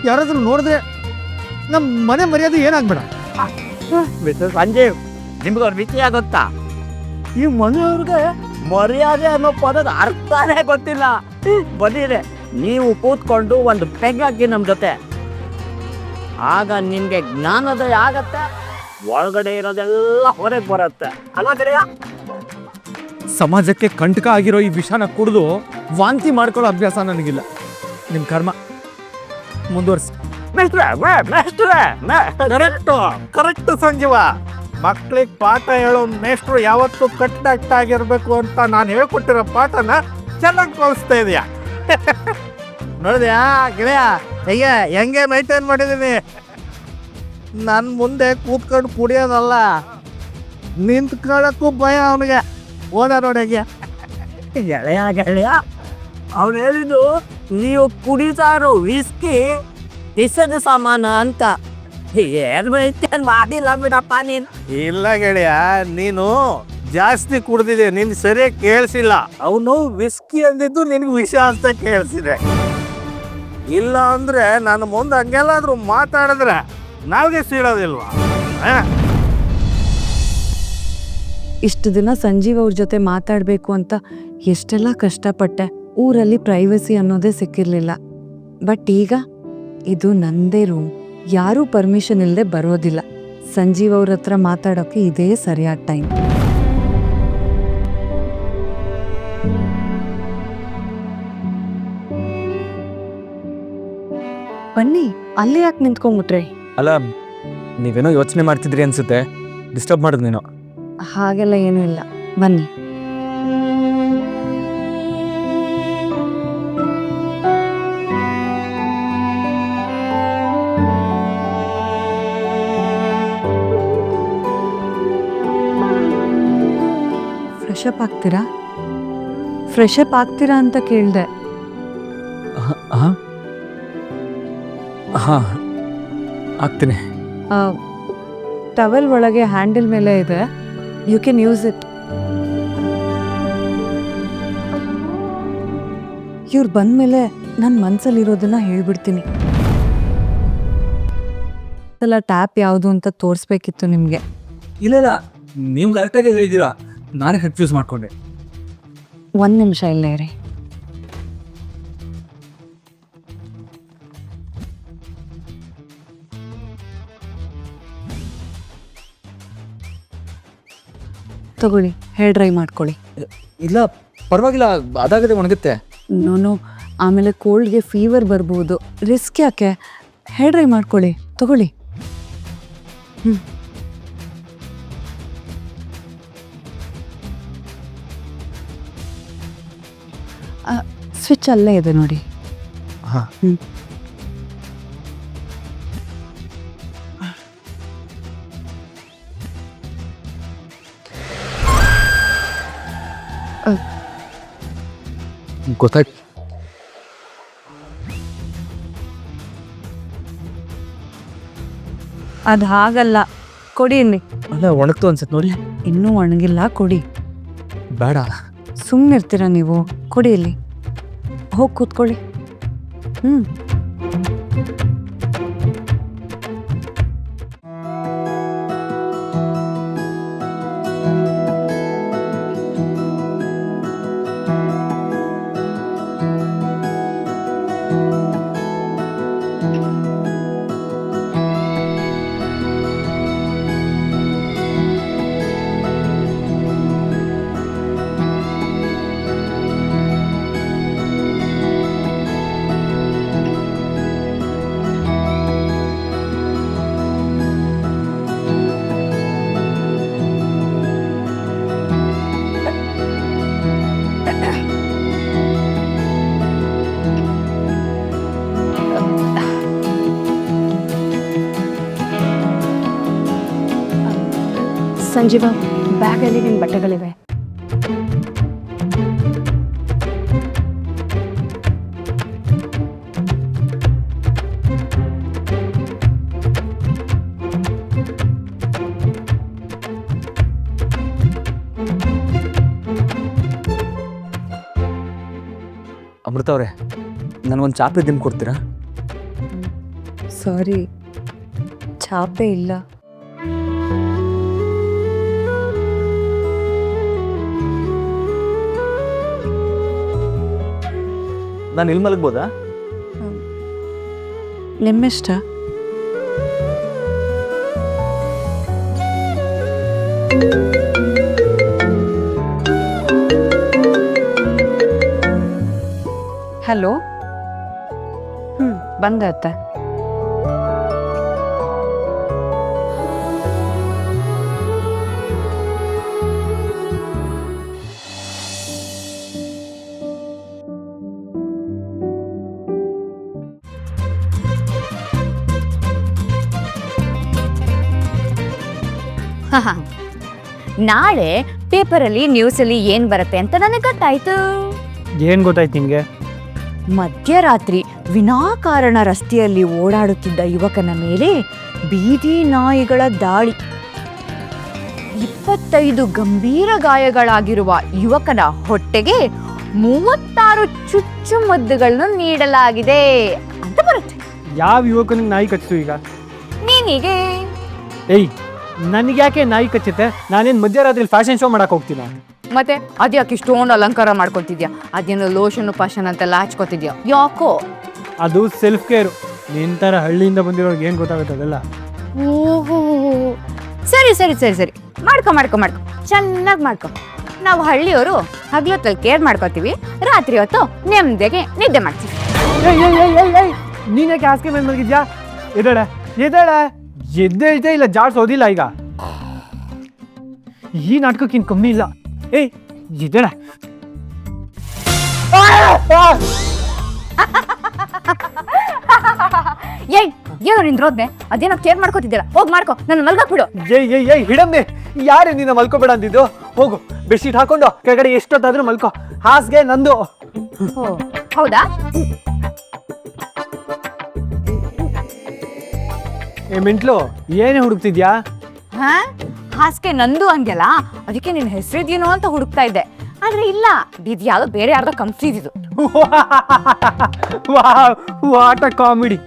ಯಾರಾದ್ರೂ ನೋಡಿದ್ರೆ ನಮ್ಮ ಮನೆ ಮರ್ಯಾದೆ ಏನಾಗ್ಬೇಡ. ಮಿಸ್ಟರ್ ಸಂಜೀವ್, ನಿಮ್ಗೊಂದು ವಿಷಯ ಗೊತ್ತಾ? ಈ ಮನೆಯವ್ರಿಗೆ ಮರ್ಯಾದೆ ಅನ್ನೋ ಪದದ ಅರ್ಥನೇ ಗೊತ್ತಿಲ್ಲ. ಬನ್ನಿರೆ, ನೀವು ಕೂತ್ಕೊಂಡು ಒಂದು ಪೆಗ್ ಹಾಕಿ ನಮ್ಮ ಜೊತೆ. ಆಗ ನಿಮ್ಗೆ ಜ್ಞಾನೋದಯ ಆಗತ್ತೆ, ಒಳಗಡೆ ಇರೋದೆಲ್ಲ ಹೊರಗೆ ಬರುತ್ತೆ. ಅಲ್ವಾ? ಸಮಾಜಕ್ಕೆ ಕಂಟಕ ಆಗಿರೋ ಈ ವಿಷನ ಕುಡಿದು ವಾಂತಿ ಮಾಡ್ಕೊಳ್ಳೋ ಅಭ್ಯಾಸ ನನಗಿಲ್ಲ. ನಿಮ್ಮ ಕರ್ಮ ಮುಂದುವರ್ಸಿ. ಕರೆಕ್ಟ್ ಸಂಜೀವ. ಮಕ್ಳಿಗೆ ಪಾಠ ಹೇಳೋ ಮೇಷ್ಟ್ರು ಯಾವತ್ತೂ ಕಟ್ಟುನಿಟ್ಟಾಗಿರ್ಬೇಕು ಅಂತ ನಾನು ಹೇಳ್ಕೊಟ್ಟಿರೋ ಪಾಠನ ಚೆನ್ನಾಗಿ ಕಲಿಸ್ತಾ ಇದೆಯಾ? ನೋಡಿದ್ಯಾ ಗೆಳೆಯ, ಹೆಂಗೆ ಮೈಂಟೈನ್ ಮಾಡಿದ್ದೀನಿ? ನನ್ನ ಮುಂದೆ ಕೂತ್ಕೊಂಡು ಕುಡಿಯೋದಲ್ಲ, ನಿಂತ್ಕೊಳ್ಳೋಕ್ಕೂ ಭಯ ಅವನಿಗೆ. ಓದ ನೋಡಿಗೆ ಗೆಳೆಯ ಅವ್ನು ಹೇಳಿದ್ದು ನೀವು ಕುಡಿತಾ ಇರೋ ವಿಸ್ಕಿ ವಿಸರ್ಜ ಸಾಮಾನ ಅಂತ. ಏನ್ ಮಾಡಿಲ್ಲ ಬಿಡಪ್ಪ ನೀನು. ಇಲ್ಲ ಗೆಳೆಯ, ನೀನು ಜಾಸ್ತಿ ಕುಡ್ದಿದೆ, ನಿನ್ ಸರಿಯಾಗಿ ಕೇಳಿಸಿಲ್ಲ. ಅವನು ವಿಸ್ಕಿ ಅಂದಿದ್ದು ನಿನ್ಗೆ ವಿಷ ಅಂತ ಕೇಳಿಸಿದೆ. ಇಲ್ಲ ಅಂದ್ರೆ ನನ್ನ ಮುಂದೆ ಹಂಗೆಲ್ಲಾದ್ರೂ ಮಾತಾಡಿದ್ರೆ ನಾಲ್ಗೆ ಸೀಳೋದಿಲ್ವಾ? ಇಷ್ಟು ದಿನ ಸಂಜೀವ್ ಅವ್ರ ಜೊತೆ ಮಾತಾಡಬೇಕು ಅಂತ ಎಷ್ಟೆಲ್ಲ ಕಷ್ಟಪಟ್ಟೆ. ಊರಲ್ಲಿ ಪ್ರೈವಸಿ ಅನ್ನೋದೇ ಸಿಕ್ಕಿರ್ಲಿಲ್ಲ. ಬಟ್ ಈಗ ಇದು ನಂದೇ ರೂಮ್, ಯಾರೂ ಪರ್ಮಿಷನ್ ಇಲ್ಲದೆ ಬರೋದಿಲ್ಲ. ಸಂಜೀವ್ ಅವ್ರ ಹತ್ರ ಮಾತಾಡೋಕೆ ಇದೇ ಸರಿಯಾದ ಟೈಮ್. ಬನ್ನಿ, ಅಲ್ಲೇ ಯಾಕೆ ನಿಂತ್ಕೊಂಡ್ಬಿಟ್ರಿ? ಅಲ್ಲ, ನೀವೇನೋ ಯೋಚನೆ ಮಾಡ್ತಿದ್ರಿ ಅನ್ಸುತ್ತೆ, ಡಿಸ್ಟರ್ಬ್ ಮಾಡಿದ್ ನೀನು. ಹಾಗೆಲ್ಲ ಏನೂ ಇಲ್ಲ, ಬನ್ನಿ. ಫ್ರೆಶ್ ಅಪ್ ಆಗ್ತೀರಾ ಅಂತ ಕೇಳಿದೆ. ಹಾಂ, ಆಗ್ತೀನಿ. ಟವೆಲ್ ಒಳಗೆ ಹ್ಯಾಂಡಲ್ ಮೇಲೆ ಇದೆ, ಯು ಕ್ಯಾನ್ ಯೂಸ್ ಇಟ್. ಇವ್ರು ಬಂದಮೇಲೆ ನನ್ನ ಮನಸ್ಸಲ್ಲಿರೋದನ್ನ ಹೇಳ್ಬಿಡ್ತೀನಿ. ಎಲ್ಲ ಟ್ಯಾಪ್ ಯಾವುದು ಅಂತ ತೋರಿಸ್ಬೇಕಿತ್ತು ನಿಮಗೆ. ಇಲ್ಲ, ನೀವು ಕರೆಕ್ಟಾಗಿ ಹೇಳಿದ್ದೀರಾ, ನಾನೇ ಕನ್ಫ್ಯೂಸ್ ಮಾಡ್ಕೊಂಡೆ. ಒಂದು ನಿಮಿಷ ಇಲ್ಲೇ ಇರಿ. ತಗೊಳ್ಳಿ, ಹೇರ್ ಡ್ರೈ ಮಾಡ್ಕೊಳ್ಳಿ. ಇಲ್ಲ ಪರವಾಗಿಲ್ಲ, ಅದಾಗದೆ ಒಣಗುತ್ತೆ. ನೋನು, ಆಮೇಲೆ ಕೋಲ್ಡ್ಗೆ ಫೀವರ್ ಬರ್ಬೋದು, ರಿಸ್ಕ್ ಯಾಕೆ? ಹೇರ್ ಡ್ರೈ ಮಾಡ್ಕೊಳ್ಳಿ, ತಗೊಳ್ಳಿ. ಸ್ವಿಚ್ ಅಲ್ಲೇ ಇದೆ ನೋಡಿ. ಹಾಂ. ಗೊತ್ತಾಯ್ತು. ಅದು ಹಾಗಲ್ಲ, ಕೊಡಿ ಇಲ್ಲಿ. ಅಲ್ಲ, ಒಣಗ್ತು ಅನ್ಸುತ್ತೆ ನೋಡಿ. ಇನ್ನೂ ಒಣಗಿಲ್ಲ, ಕೊಡಿ. ಬೇಡ. ಸುಮ್ಮನಿರ್ತೀರಾ ನೀವು? ಕೊಡಿ ಇಲ್ಲಿ, ಹೋಗಿ ಕೂತ್ಕೊಳ್ಳಿ. ಸಂಜೀವ, ಬ್ಯಾಗಲ್ಲಿ ನಿನ್ನ ಬಟ್ಟೆಗಳಿವೆ. ಅಮೃತ ಅವರೇ, ನನಗೊಂದು ಚಾಪೆ ದಿನ ಕೊಡ್ತೀರಾ? ಸಾರಿ, ಚಾಪೆ ಇಲ್ಲ. ನಾನು ಇಲ್ಲಿ ಮಲಗ್ಬೋದಾ? ನಿಮ್ಮಿಷ್ಟ. ಹಲೋ. ಬಂದೆ ಅತ್ತೆ. ನಾಳೆ ಪೇಪರಲ್ಲಿ ನ್ಯೂಸಲ್ಲಿ ಏನ್ ಬರುತ್ತೆ ಅಂತ ನನಗೆ ಗೊತ್ತಾಯ್ತು. ಏನು ಗೊತ್ತಾಯ್ತು ನಿಮಗೆ? ಮಧ್ಯರಾತ್ರಿ ವಿನಾಕಾರಣ ರಸ್ತೆಯಲ್ಲಿ ಓಡಾಡುತ್ತಿದ್ದ ಯುವಕನ ಮೇಲೆ ಬೀದಿ ನಾಯಿಗಳ ದಾಳಿ. 25 ಗಂಭೀರ ಗಾಯಗಳಾಗಿರುವ ಯುವಕನ ಹೊಟ್ಟೆಗೆ 36 ಚುಚ್ಚುಮದ್ದುಗಳನ್ನು ನೀಡಲಾಗಿದೆ ಅಂತ ಬರುತ್ತೆ. ಯಾವ ಯುವಕನಿಗೆ ನಾಯಿ ಕಚ್ಚಿತು ಈಗ? ನೀನಿಗೆ ಏಯ್, ನನಗೆ ಯಾಕೆ ನಾಯಿ ಕಚ್ಚುತ್ತೆ? ನಾನೇನು ಮಧ್ಯರಾತ್ರಿ ಫ್ಯಾಷನ್ ಶೋ ಮಾಡಕ್ಕೆ ಹೋಗ್ತೀನ? ಮತ್ತೆ ಅದ್ಯಾಕೆ ಇಷ್ಟೊಂದು ಅಲಂಕಾರ ಮಾಡ್ಕೊತಿದ್ಯಾ? ಅದೇನೋ ಲೋಷನ್ ಪಾಷನ್ ಅಂತೆಲ್ಲ ಹಚ್ಕೊತಿದ್ಯಾ ಯಾಕೋ? ಅದು ಸೆಲ್ಫ್ ಕೇರು. ನಿನ್ನ ಥರ ಹಳ್ಳಿಯಿಂದ ಬಂದಿರೋರ್ಗೆ ಏನು ಗೊತ್ತಾಗುತ್ತೆ ಅದೆಲ್ಲ? ಓಹೋ, ಸರಿ ಸರಿ ಸರಿ ಸರಿ, ಮಾಡ್ಕೊ ಚೆನ್ನಾಗಿ ಮಾಡ್ಕೊ. ನಾವು ಹಳ್ಳಿಯವರು ಹಗ್ಲೊತ್ತಲ್ಲಿ ಕೇರ್ ಮಾಡ್ಕೋತೀವಿ, ರಾತ್ರಿ ಹೊತ್ತು ನೆಮ್ಮದಿಗೆ ನಿದ್ದೆ ಮಾಡ್ತೀವಿ. ನೀನ್ಯಾಕೆ ಹಾಸಿಗೆ ಮೇಲೆ ಮಲಗಿದ್ಯಾ? ಎದ್ದೇಳೆ ಎದ್ದೇ ಇಲ್ಲ, ಜಾಡ್ಸೋದಿಲ್ಲ ಈಗ. ಈ ನಾಟಕಕ್ಕಿಂತ ಕಮ್ಮಿ ಇಲ್ಲ. ಏಯ್ ಎದ್ದೇಳೆ. ಏಯ್ ಏನೋ ನಿಂದ್ರೋದ್ನೆ, ಅದೇನೋ ಕೇರ್ ಮಾಡ್ಕೋತಿದ್ದೀರಾ, ಹೋಗಿ ಮಾಡ್ಕೊ, ನನ್ನ ಮಲ್ಗಾಕ್ ಬಿಡು. ಏಯ್ ಹಿಡಮ್ಮೆ, ಯಾರೇ ನಿನ್ನ ಮಲ್ಕೋಬೇಡ ಅಂದಿದ್ದು? ಹೋಗು, ಬೆಡ್ಶೀಟ್ ಹಾಕೊಂಡು ಕೆಳಗಡೆ ಎಷ್ಟೊತ್ತಾದ್ರೂ ಮಲ್ಕೋ. ಹಾಸಿಗೆ ನಂದು. ಓ ಹೌದಾ? ಏ ಮಿಂಟ್ಲು, ಏನೇ ಹುಡುಕ್ತಿದ್ಯಾ? ಹಾ, ಹಾಸಿಗೆ ನಂದು ಹಂಗೆಲ್ಲ, ಅದಕ್ಕೆ ನಿನ್ನ ಹೆಸರಿದೇನೋ ಅಂತ ಹುಡುಕ್ತಾ ಇದ್ದೆ. ಆದ್ರೆ ಇಲ್ಲ, ಇದು ಯಾವ್ದೋ ಬೇರೆ ಯಾರ್ದೋ ಕಂಪ್ನಿದಿದು. What a comedy.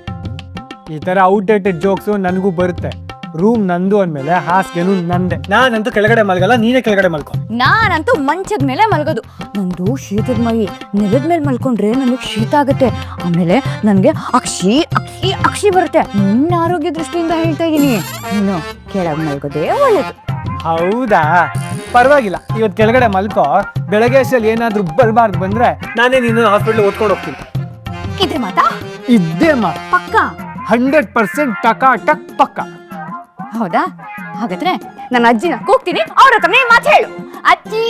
ಈ ಥರ ಔಟ್ಡೇಟೆಡ್ ಜೋಕ್ಸು ನನಗೂ ಬರುತ್ತೆ. ರೂಮ್ ನಂದು ಅಂದಮೇಲೆ ಹಾಸಿಗೆನು ನಂದೆ. ನಾನಂತೂ ಕೆಳಗಡೆ ಮಲ್ಗಲ್ಲ, ನೀನೇ ಕೆಳಗಡೆ ಮಲ್ಕೊ. ನಾನಂತೂ ಮಂಚದ ಮೇಲೆ ಮಲ್ಗೋದು. ನಂದು ಶೀತದ ಮೈ, ನೆಲದ ಮೇಲೆ ಮಲ್ಕೊಂಡ್ರೆ ನನಗೆ ಶೀತ ಆಗುತ್ತೆ. ಆಮೇಲೆ ನನಗೆ ಅಕ್ಷಿ ಬರುತ್ತೆ. ನಿನ್ನ ಆರೋಗ್ಯ ದೃಷ್ಟಿಯಿಂದ ಹೇಳ್ತಾ ಇದ್ದೀನಿ, ನೀನು ಕೆಳಗೆ ಮಲ್ಗೋದೇ ಒಳ್ಳೇದು. ಹೌದಾ, ಪರವಾಗಿಲ್ಲ, ಇವತ್ತು ಕೆಳಗಡೆ ಮಲ್ಕೋ. ಬೆಳಗ್ಗೆ ಅಷ್ಟಲ್ಲಿ ಏನಾದರೂ ಬರಬಾರ್ದು ಬಂದ್ರೆ ನಾನೇ ನಿನ್ನ ಹಾಸ್ಪಿಟ್ಲ್ ಓದ್ಕೊಂಡು ಹೋಗ್ತೀನಿ. ಇದ್ರೆ ಮಾತಾ? ಇದ್ದೇ ಮಾತು, ಪಕ್ಕ 100% ಟಕ್ ಪಕ್ಕ. ಹೌದಾ? ಹಾಗಾದ್ರೆ ನನ್ನ ಅಜ್ಜಿನ ಕೂಗ್ತೀನಿ, ಅವ್ರ ಹತ್ರ ಮಾತು ಹೇಳು. ಅಜ್ಜಿ